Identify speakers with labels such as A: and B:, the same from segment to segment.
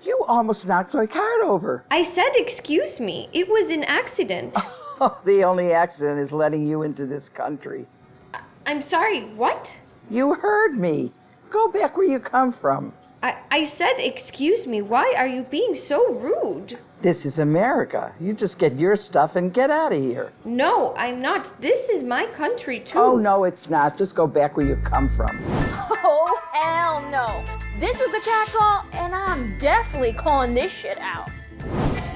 A: You almost knocked my cart over.
B: I said excuse me. It was an accident.
A: Oh, the only accident is letting you into this country.
B: I'm sorry, what?
A: You heard me. Go back where you come from.
B: I said excuse me. Why are you being so rude?
A: This is America. You just get your stuff and get out of here.
B: No, I'm not. This is my country too.
A: Oh, no, it's not. Just go back where you come from.
C: Oh, hell no. This is the cat call, and I'm definitely calling this shit out.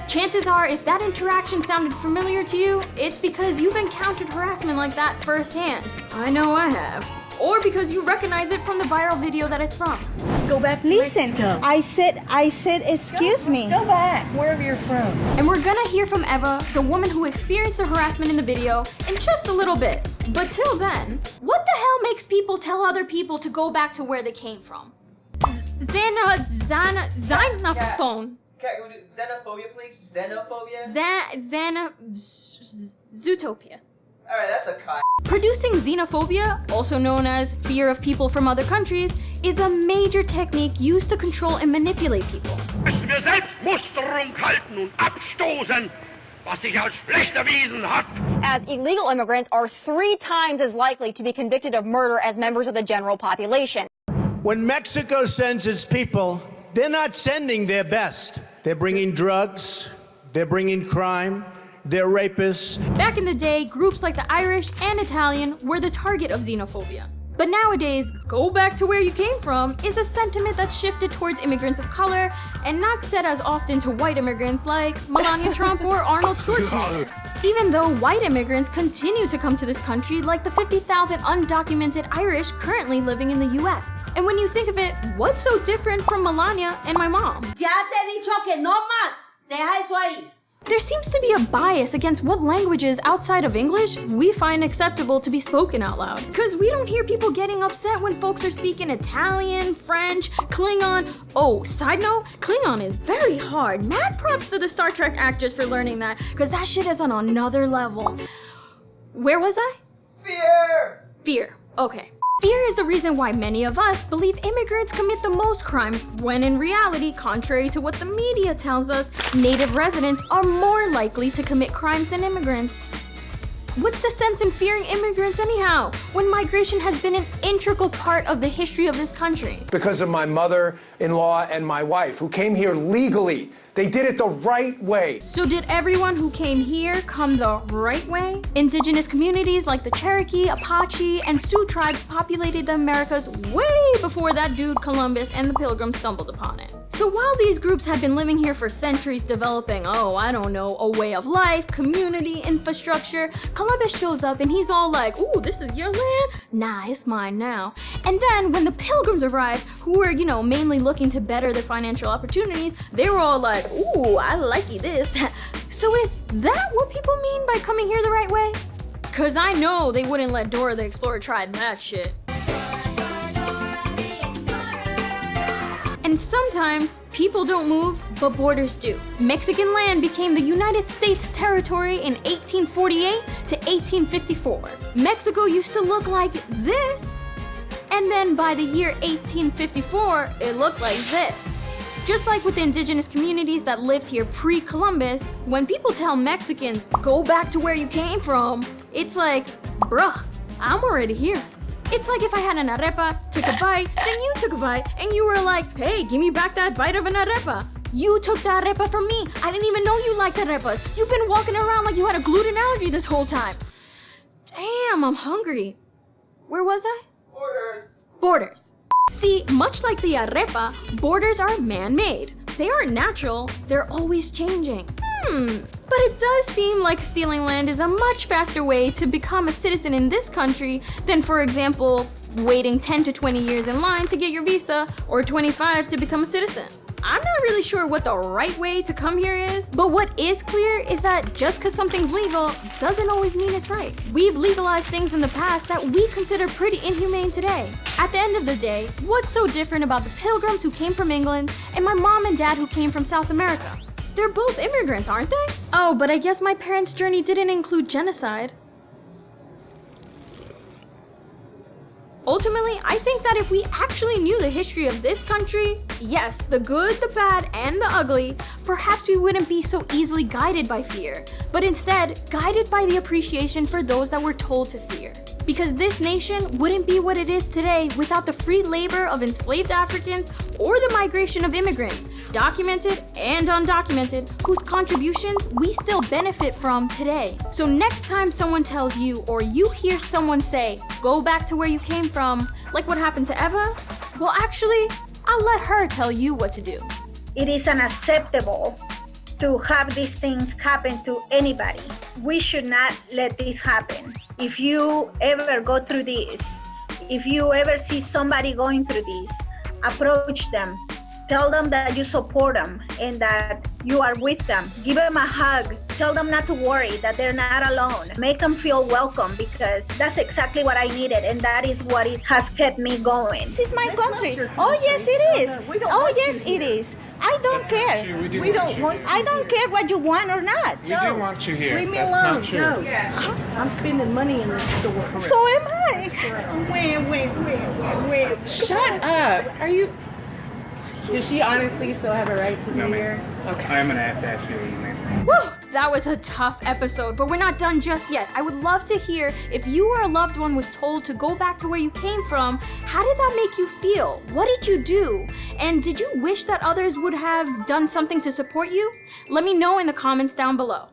D: Chances are, if that interaction sounded familiar to you, it's because you've encountered harassment like that firsthand. I know I have. Or because you recognize it from the viral video that it's from.
E: Go back to Mexico. I said, excuse me.
F: Go back, wherever you're from.
D: And we're gonna hear from Eva, the woman who experienced the harassment in the video, in just a little bit. But till then, what the hell makes people tell other people to go back to where they came from? Xenophone.
G: Okay, can we do xenophobia, please? Xenophobia?
D: Zootopia.
G: Alright, that's a cut.
D: Producing xenophobia, also known as fear of people from other countries, is a major technique used to control and manipulate people.
H: Müssen wir Selbstmusterung halten und abstoßen, was sich als schlecht erwiesen hat.
C: As illegal immigrants are 3 times as likely to be convicted of murder as members of the general population.
I: When Mexico sends its people, they're not sending their best. They're bringing drugs, they're bringing crime, they're rapists.
D: Back in the day, groups like the Irish and Italian were the target of xenophobia. But nowadays, go back to where you came from is a sentiment that's shifted towards immigrants of color and not said as often to white immigrants like Melania Trump or Arnold Schwarzenegger. Even though white immigrants continue to come to this country like the 50,000 undocumented Irish currently living in the US. And when you think of it, what's so different from Melania and my mom?
F: Ya te he dicho que no más. Deja eso ahí.
D: There seems to be a bias against what languages outside of English we find acceptable to be spoken out loud. Because we don't hear people getting upset when folks are speaking Italian, French, Klingon. Oh, side note, Klingon is very hard. Mad props to the Star Trek actors for learning that, because that shit is on another level. Where was I?
G: Fear!
D: Fear, okay. Fear is the reason why many of us believe immigrants commit the most crimes, when in reality, contrary to what the media tells us, native residents are more likely to commit crimes than immigrants. What's the sense in fearing immigrants anyhow, when migration has been an integral part of the history of this country?
J: Because of my mother-in-law and my wife, who came here legally. They did it the right way.
D: So did everyone who came here come the right way? Indigenous communities like the Cherokee, Apache, and Sioux tribes populated the Americas way before that dude Columbus and the Pilgrims stumbled upon it. So while these groups have been living here for centuries developing, a way of life, community, infrastructure, Columbus shows up and he's all like, ooh, this is your land? Nah, it's mine now. And then when the Pilgrims arrived, who were, mainly looking to better their financial opportunities, they were all like, ooh, I likey this. So is that what people mean by coming here the right way? Cause I know they wouldn't let Dora the Explorer try that shit. And sometimes people don't move, but borders do. Mexican land became the United States territory in 1848 to 1854. Mexico used to look like this. And then by the year 1854, it looked like this. Just like with the indigenous communities that lived here pre-Columbus, when people tell Mexicans, go back to where you came from, it's like, bruh, I'm already here. It's like if I had an arepa, took a bite, then you took a bite, and you were like, hey, give me back that bite of an arepa. You took the arepa from me. I didn't even know you liked arepas. You've been walking around like you had a gluten allergy this whole time. Damn, I'm hungry. Where was I?
G: Borders.
D: Borders. See, much like the arepa, borders are man-made. They aren't natural, they're always changing. But it does seem like stealing land is a much faster way to become a citizen in this country than, for example, waiting 10 to 20 years in line to get your visa or 25 to become a citizen. I'm not really sure what the right way to come here is, but what is clear is that just because something's legal doesn't always mean it's right. We've legalized things in the past that we consider pretty inhumane today. At the end of the day, what's so different about the Pilgrims who came from England and my mom and dad who came from South America? They're both immigrants, aren't they? Oh, but I guess my parents' journey didn't include genocide. Ultimately, I think that if we actually knew the history of this country, Yes, the good, the bad, and the ugly, perhaps we wouldn't be so easily guided by fear, but instead guided by the appreciation for those that we're told to fear. Because this nation wouldn't be what it is today without the free labor of enslaved Africans or the migration of immigrants, documented and undocumented, whose contributions we still benefit from today. So next time someone tells you or you hear someone say, go back to where you came from, like what happened to Eva, well actually, I'll let her tell you what to do.
K: It is unacceptable to have these things happen to anybody. We should not let this happen. If you ever go through this, if you ever see somebody going through this, approach them. Tell them that you support them and that you are with them. Give them a hug. Tell them not to worry, that they're not alone. Make them feel welcome, because that's exactly what I needed, and that is what it has kept me going.
E: This is my country. Oh yes, it is. Oh yes, it is. I don't care.
L: We don't want.
E: I don't care what you want or not.
L: We do want you here.
F: Leave me
L: That's
F: alone.
L: not true.
F: No. I'm spending money in this store.
E: So am I.
F: Where?
M: Shut up. Are you... Does she honestly still have a right to be here? Okay.
L: I'm gonna have to ask you what you mean.
D: Whew, that was a tough episode, but we're not done just yet. I would love to hear if you or a loved one was told to go back to where you came from, how did that make you feel? What did you do? And did you wish that others would have done something to support you? Let me know in the comments down below.